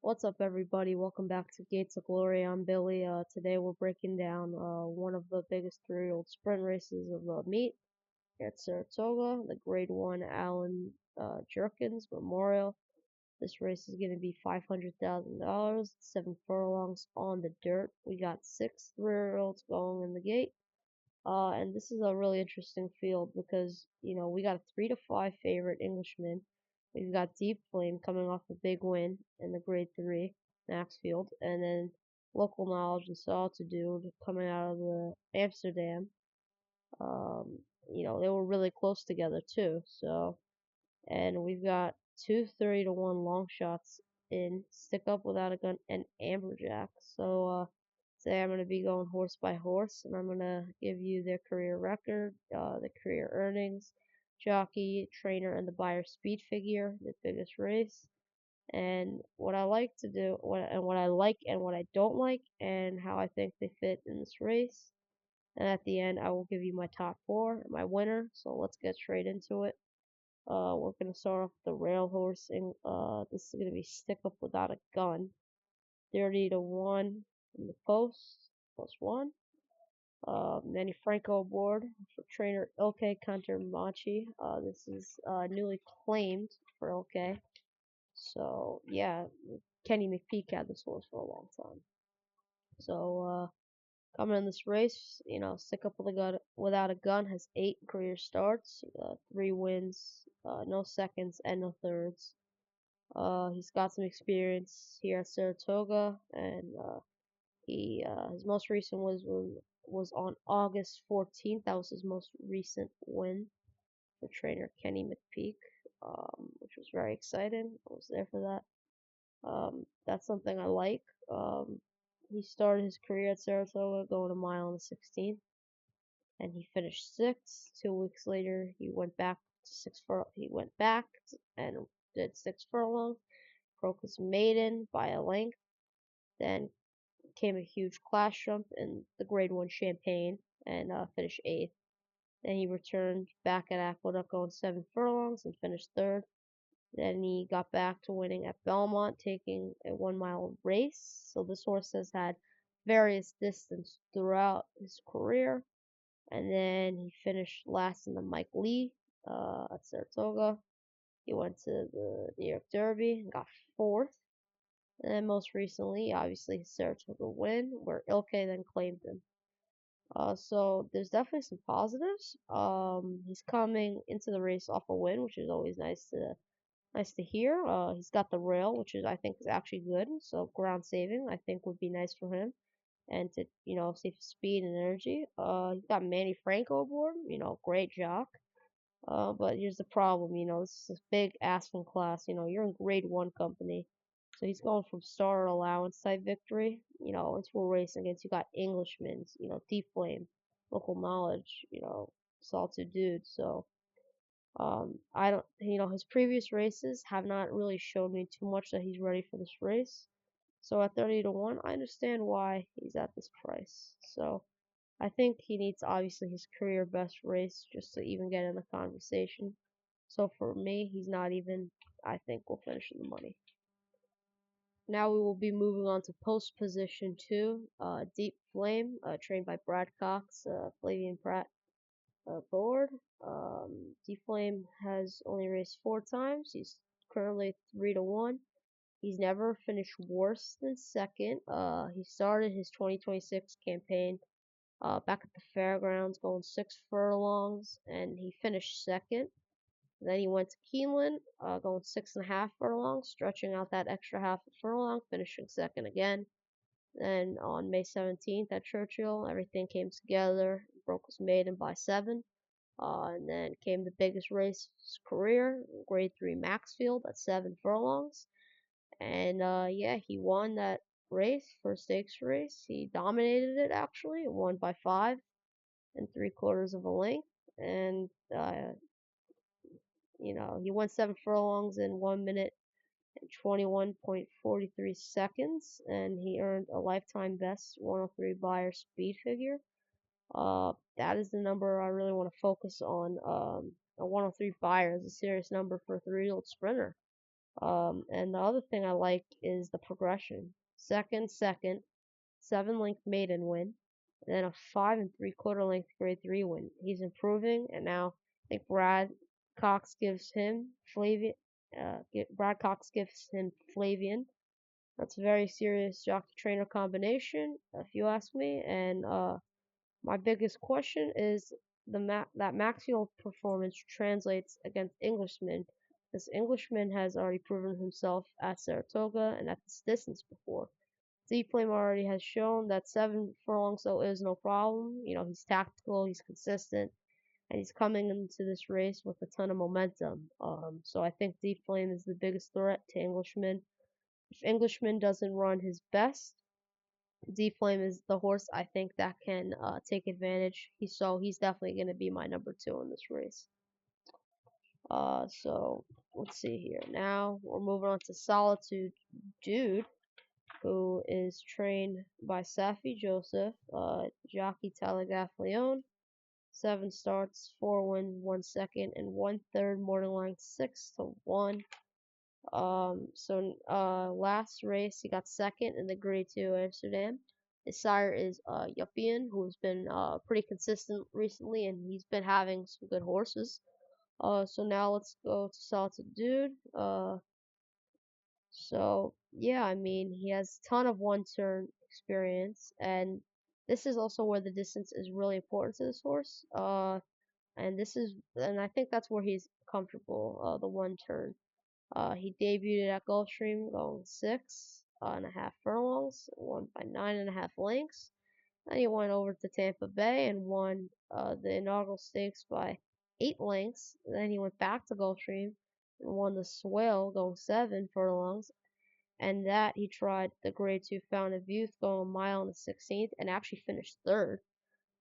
What's up, everybody? Welcome back to Gates of Glory. I'm Billy. Today we're breaking down one of the biggest three-year-old sprint races of the meet at Saratoga, the Grade 1 Allen Jerkens Memorial. This race is going to be $500,000, 7 furlongs on the dirt. We got 6 three-year-olds going in the gate. And this is a really interesting field because, we got a 3 to 5 favorite Englishman. We've got Deep Flame coming off a big win in the Grade 3 Maxfield, and then Local Knowledge and Solitude coming out of the Amsterdam. Um, they were really close together too. And we've got 2 to 1 long shots in Stick Up Without a Gun and Amberjack. Today I'm going to be going horse by horse, and I'm going to give you their career record, the career earnings, jockey, trainer, and the Beyer Speed Figure, the biggest race, and what I like to do, what I like and what I don't like, and how I think they fit in this race. And at the end, I will give you my top 4, my winner. So let's get straight into it. We're gonna start off with the rail horse, and this is gonna be Stick Up Without a Gun, 30 to 1 from the post, +1. Manny Franco aboard for trainer Ilke Kantermachi. This is newly claimed for Ilke. So yeah, Kenny McPeak had this horse for a long time. So coming in this race, Stick Up Without a Gun has 8 career starts, 3 wins, no seconds, and no thirds. He's got some experience here at Saratoga, and his most recent was on August 14th. That was his most recent win for trainer Kenny McPeak, which was very exciting. I was there for that. That's something I like. He started his career at Saratoga going a mile on the 16th, and he finished 6th. 2 weeks later, he went back and did 6 furlongs, broke his maiden by a length. Then came a huge class jump in the Grade 1 Champagne and finished 8th. Then he returned back at Aqueduct going 7 furlongs and finished 3rd. Then he got back to winning at Belmont, taking a 1 mile race. So this horse has had various distance throughout his career. And then he finished last in the Mike Lee at Saratoga. He went to the New York Derby and got 4th. And then most recently, obviously, his Saratoga win, where Ilke then claimed him. So there's definitely some positives. He's coming into the race off a win, which is always nice to hear. He's got the rail, which is I think is actually good. So ground saving, I think, would be nice for him, and to save speed and energy. He's got Manny Franco aboard. Great jock. But here's the problem. This is a big Aspen class. You're in Grade 1 company, so he's going from starter allowance type victory. Into a race against you got Englishmen. Deep Flame, Local Knowledge. Salted Dude. So. I don't, his previous races have not really showed me too much that he's ready for this race. So at 30 to 1, I understand why he's at this price. So I think he needs obviously his career best race just to even get in the conversation. So for me, he's not even, I think we'll finish in the money. Now we will be moving on to post position 2, Deep Flame, trained by Brad Cox, Flavian Pratt board. D-Flame has only raced 4 times. He's currently 3 to 1. He's never finished worse than second. He started his 2026 campaign back at the fairgrounds going 6 furlongs, and he finished second. Then he went to Keeneland, going 6.5 furlongs, stretching out that extra half a furlong, finishing second again. Then on May 17th at Churchill, everything came together, broke his maiden by 7. And then came the biggest race of his career, Grade 3 Maxfield at 7 furlongs. And he won that race, first stakes race. He dominated it actually, won by 5 3/4 of a length. And he won 7 furlongs in 1 minute and 21.43 seconds, and he earned a lifetime best 103 Beyer Speed Figure. That is the number I really want to focus on. A 103 Beyer is a serious number for a 3-year-old sprinter. And the other thing I like is the progression. Second, second, 7 length maiden win, and then a 5 3/4 length grade 3 win. He's improving, and now I think Cox gives him Flavian. Brad Cox gives him Flavian. That's a very serious jockey trainer combination, if you ask me. And my biggest question is that Maximal performance translates against Englishman. This Englishman has already proven himself at Saratoga and at this distance before. Z-Flame already has shown that 7 furlongs though is no problem. You know, he's tactical, he's consistent, and he's coming into this race with a ton of momentum. So I think Z-Flame is the biggest threat to Englishman. If Englishman doesn't run his best, Z-Flame is the horse I think that can take advantage. He's definitely going to be my number 2 in this race. So let's see here. Now we're moving on to Solitude Dude, who is trained by Safi Joseph, jockey Telegraph Leon. 7 starts, 4 wins, 1 second, and 1/3 morning line 6-1. Last race he got second in the Grade 2 Amsterdam. His sire is Yuppian, who's been pretty consistent recently, and he's been having some good horses. So now let's go to Salted Dude. So yeah, I mean he has a ton of one-turn experience, and this is also where the distance is really important to this horse. And I think that's where he's comfortable. The one turn. He debuted at Gulfstream going 6.5 furlongs, won by 9.5 lengths. Then he went over to Tampa Bay and won the inaugural stakes by 8 lengths. Then he went back to Gulfstream and won the Swale going 7 furlongs. And that he tried the Grade 2 Fountain of Youth going a mile on the 16th and actually finished third.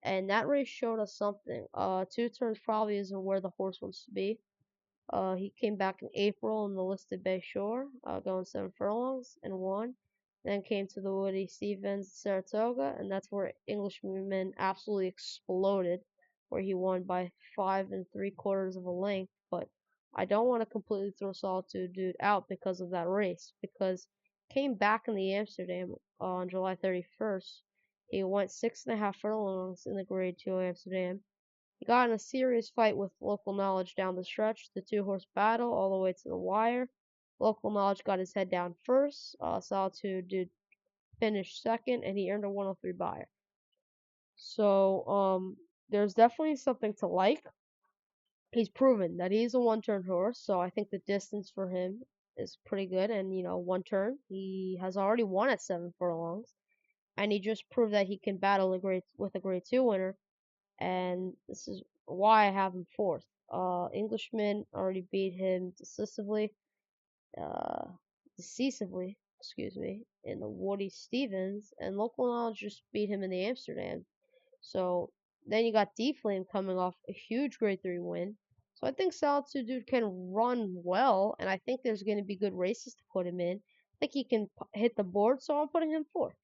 And that race showed us something. 2 turns probably isn't where the horse wants to be. He came back in April in the listed Bay Shore, going 7 furlongs and won. Then came to the Woody Stevens Saratoga, and that's where Englishman absolutely exploded, where he won by 5 3/4 of a length. But I don't want to completely throw Solitude Dude out because of that race, because came back in the Amsterdam on July 31st. He went 6.5 furlongs in the Grade 2 Amsterdam. He got in a serious fight with Local Knowledge down the stretch, the 2 horse battle all the way to the wire. Local Knowledge got his head down first. Solitude Dude finished second, and he earned a 103 Beyer. So there's definitely something to like. He's proven that he's a one-turn horse, so I think the distance for him is pretty good. And 1 turn, he has already won at 7 furlongs, and he just proved that he can battle with a Grade 2 winner. And this is why I have him fourth. Englishman already beat him uh, decisively, excuse me, in the Woody Stevens, and Local Knowledge just beat him in the Amsterdam. So then you got D-Flame coming off a huge Grade 3 win. So I think Solitude Dude can run well, and I think there's going to be good races to put him in. I think he can hit the board, so I'm putting him fourth.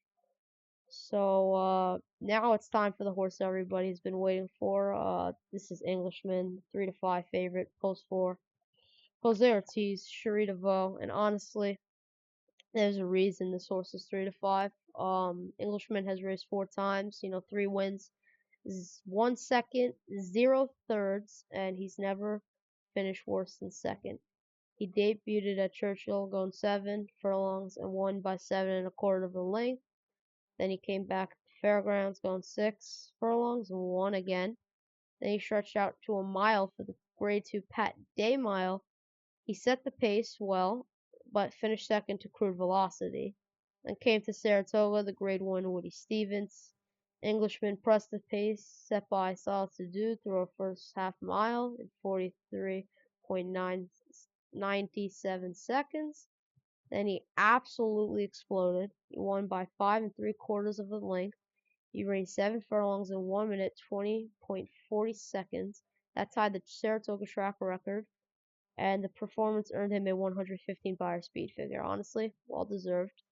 So now it's time for the horse everybody's been waiting for. This is Englishman, 3-5 favorite, post 4. Jose Ortiz, Cherie DeVoe, and honestly, there's a reason this horse is 3-5. Englishman has raced 4 times, 3 wins, 1 second, 0 thirds, and he's never finished worse than second. He debuted at Churchill going 7 furlongs and won by 7 1/4 of a length. Then he came back to the Fairgrounds going 6 furlongs and won again. Then he stretched out to a mile for the Grade 2 Pat Day Mile. He set the pace well, but finished second to Crude Velocity. Then came to Saratoga, the Grade 1 Woody Stevens. Englishman pressed the pace set by Solitude Dude through a first half mile in 43.997 seconds. Then he absolutely exploded. He won by 5 3/4 of a length. He ran 7 furlongs in 1 minute 20.40 seconds. That tied the Saratoga track record, and the performance earned him a 115 Beyer Speed Figure. Honestly, well deserved.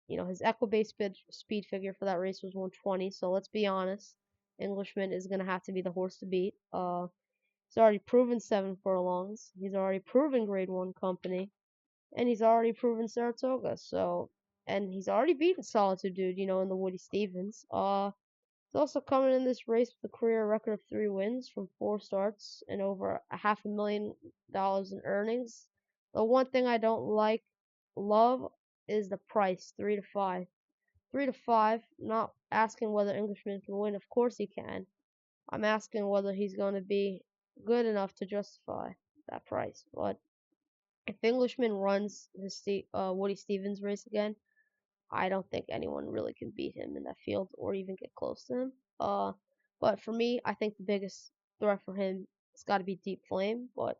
His Equibase speed figure for that race was 120. So let's be honest, Englishman is gonna have to be the horse to beat. He's already proven 7 furlongs. He's already proven Grade 1 company. And he's already proven Saratoga. So, and he's already beaten Solitude Dude, in the Woody Stevens. He's also coming in this race with a career record of 3 wins from 4 starts and over a $500,000 in earnings. The one thing I don't love is the price, 3 to 5. 3 to 5. Not asking whether Englishman can win. Of course he can. I'm asking whether he's going to be good enough to justify that price. But if Englishman runs his Woody Stevens race again, I don't think anyone really can beat him in that field or even get close to him. But for me, I think the biggest threat for him has got to be Deep Flame. But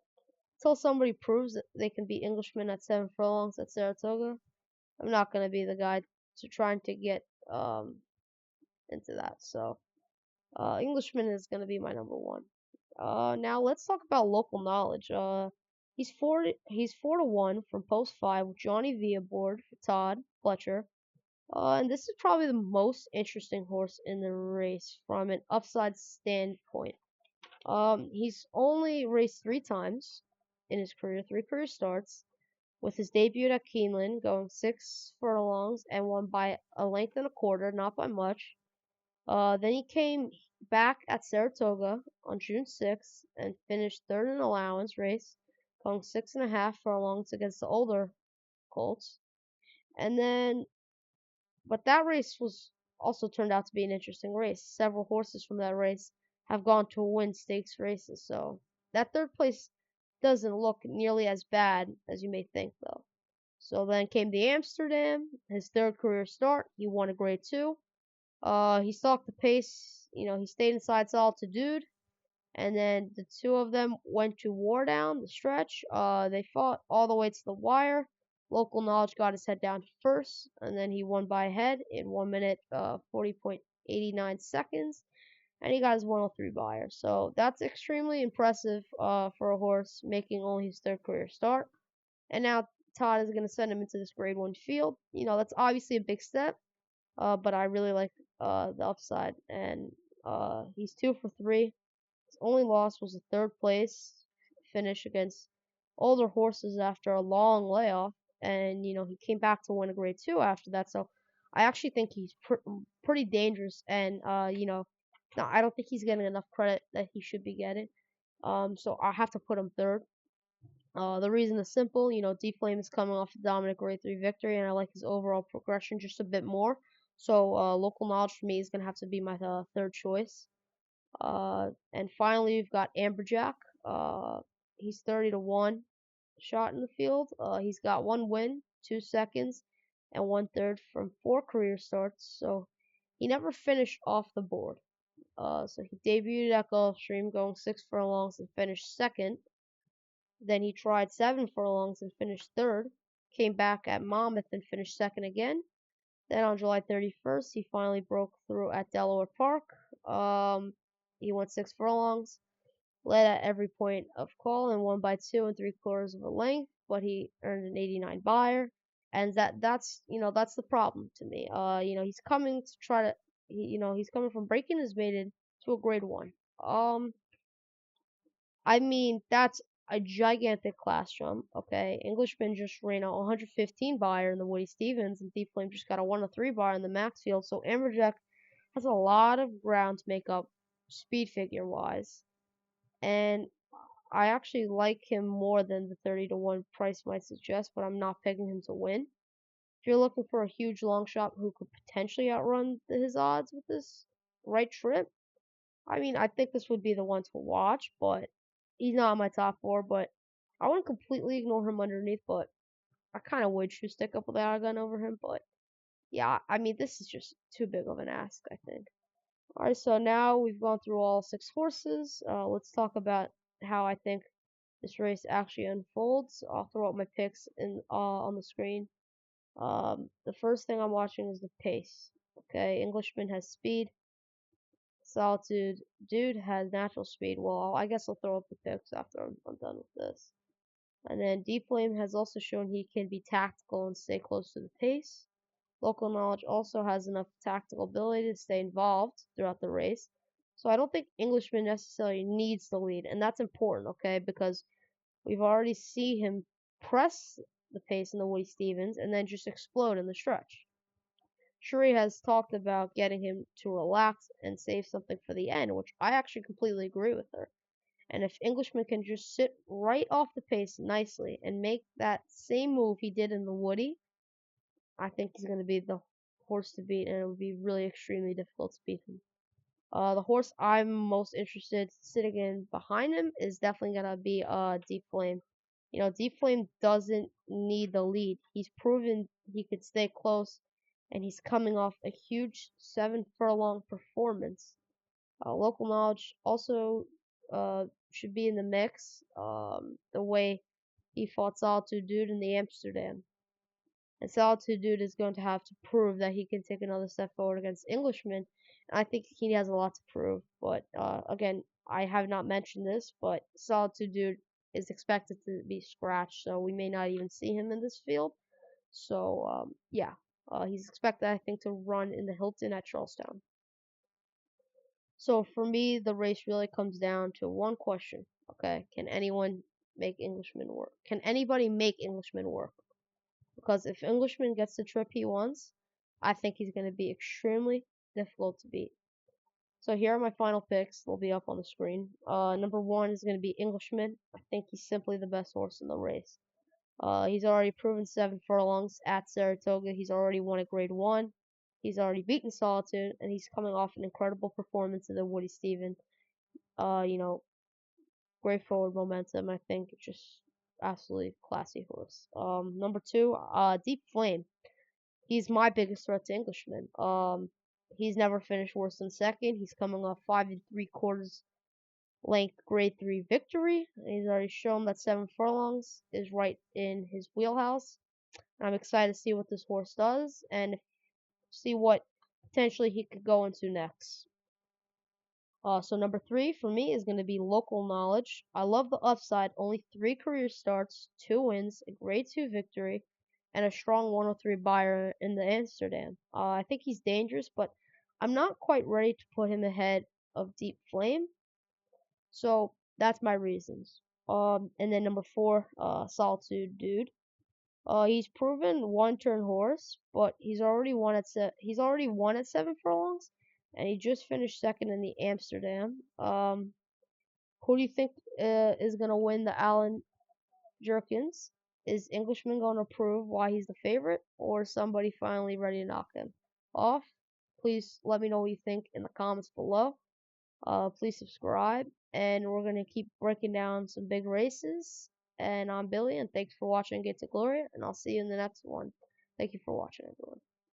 until somebody proves that they can beat Englishman at 7 furlongs at Saratoga, I'm not gonna be the guy to trying to get into that. So Englishman is gonna be my number one. Now let's talk about local knowledge. He's 4 to 1 from post 5 with Johnny V aboard for Todd Fletcher. And this is probably the most interesting horse in the race from an upside standpoint. He's only raced 3 times in his career, 3 career starts, with his debut at Keeneland going 6 furlongs and won by a length and a quarter, not by much. Then he came back at Saratoga on June 6th and finished third in allowance race, going 6.5 furlongs against the older colts. And then, but that race was also turned out to be an interesting race. Several horses from that race have gone to win stakes races, so that third place doesn't look nearly as bad as you may think, though. So then came the Amsterdam, his third career start. He won a Grade 2. He stalked the pace. He stayed inside Solitude Dude. And then the two of them went to war down the stretch. They fought all the way to the wire. Local knowledge got his head down first, and then he won by a head in 1 minute 40.89 seconds, and he got his 103 Beyer. So that's extremely impressive for a horse making only his third career start. And now Todd is going to send him into this Grade 1 field. That's obviously a big step, but I really like the upside, and he's 2 for 3. His only loss was a third place finish against older horses after a long layoff, and he came back to win a Grade 2 after that. So I actually think he's pretty dangerous, and no, I don't think he's getting enough credit that he should be getting. So I have to put him third. The reason is simple. Deep Flame is coming off a dominant Grade 3 victory, and I like his overall progression just a bit more. So local knowledge for me is gonna have to be my third choice. And finally, we've got Amberjack. He's 30 to 1 shot in the field. He's got 1 win, 2 seconds, and 1/3 from 4 career starts. So he never finished off the board. So he debuted at Gulfstream going 6 furlongs and finished second. Then he tried 7 furlongs and finished third. Came back at Monmouth and finished second again. Then on July 31st, he finally broke through at Delaware Park. He went 6 furlongs, led at every point of call, and won by 2 3/4 of a length. But he earned an 89 Beyer, and that's the problem to me. He's coming to try to, he's coming from breaking his maiden to a Grade 1. I mean, that's a gigantic class jump, okay? Englishman just ran a 115 Beyer in the Woody Stevens, and Deep Flame just got a 103 Beyer in the Maxfield. So Amberjack has a lot of ground to make up speed figure wise. And I actually like him more than the 30 to 1 price might suggest, but I'm not picking him to win. If you're looking for a huge long shot who could potentially outrun his odds with this right trip, I mean, I think this would be the one to watch, but he's not in my top 4. But I wouldn't completely ignore him underneath, but I kind of would choose stick up with the gun over him. But yeah, I mean, this is just too big of an ask, I think. Alright, so now we've gone through all 6 horses. Let's talk about how I think this race actually unfolds. I'll throw up my picks on the screen. The first thing I'm watching is the pace. Okay, Englishman has speed. Solitude Dude has natural speed. Well, I guess I'll throw up the picks after I'm done with this. And then Deep Flame has also shown he can be tactical and stay close to the pace. Local knowledge also has enough tactical ability to stay involved throughout the race. So I don't think Englishman necessarily needs the lead, and that's important, okay? Because we've already seen him press the pace in the Woody Stevens and then just explode in the stretch. Shuri has talked about getting him to relax and save something for the end, which I actually completely agree with her. And if Englishman can just sit right off the pace nicely and make that same move he did in the Woody, I think he's going to be the horse to beat, and it would be really extremely difficult to beat him. The horse I'm most interested sitting in behind him is definitely going to be Deep Flame. You know, Deep Flame doesn't need the lead. He's proven he could stay close, and he's coming off a huge 7 furlong performance. Local knowledge also should be in the mix. The way he fought Solitude Dude in the Amsterdam. And Solitude Dude is going to have to prove that he can take another step forward against Englishman. And I think he has a lot to prove. But again, I have not mentioned this, but Solitude Dude is expected to be scratched, so we may not even see him in this field. So yeah, he's expected, I think, to run in the Hilton at Charlestown. So for me, the race really comes down to one question. Okay, can anyone make Englishman work? Can anybody make Englishman work? Because if Englishman gets the trip he wants, I think he's going to be extremely difficult to beat. So here are my final picks. They'll be up on the screen. Number 1 is going to be Englishman. I think he's simply the best horse in the race. He's already proven 7 furlongs at Saratoga. He's already won a Grade 1. He's already beaten Solitude, and he's coming off an incredible performance in the Woody Steven. You know, great forward momentum. I think just absolutely classy horse. Number 2, Deep Flame. He's my biggest threat to Englishman. He's never finished worse than second. He's coming off 5 3/4 length Grade 3 victory. He's already shown that 7 furlongs is right in his wheelhouse. I'm excited to see what this horse does and see what potentially he could go into next. So number 3 for me is going to be local knowledge. I love the upside. Only 3 career starts, 2 wins, a Grade 2 victory, and a strong 103 Beyer in the Amsterdam. I think he's dangerous, but I'm not quite ready to put him ahead of Deep Flame. So that's my reasons. And then number 4, Solitude Dude. He's proven one-turn horse, but he's already won at 7 furlongs, and he just finished second in the Amsterdam. Who do you think is gonna win the Allen Jerkens? Is Englishman gonna prove why he's the favorite, or somebody finally ready to knock him off? Please let me know what you think in the comments below. Please subscribe, and we're gonna keep breaking down some big races. And I'm Billy, and thanks for watching Get to Glory, and I'll see you in the next one. Thank you for watching, everyone.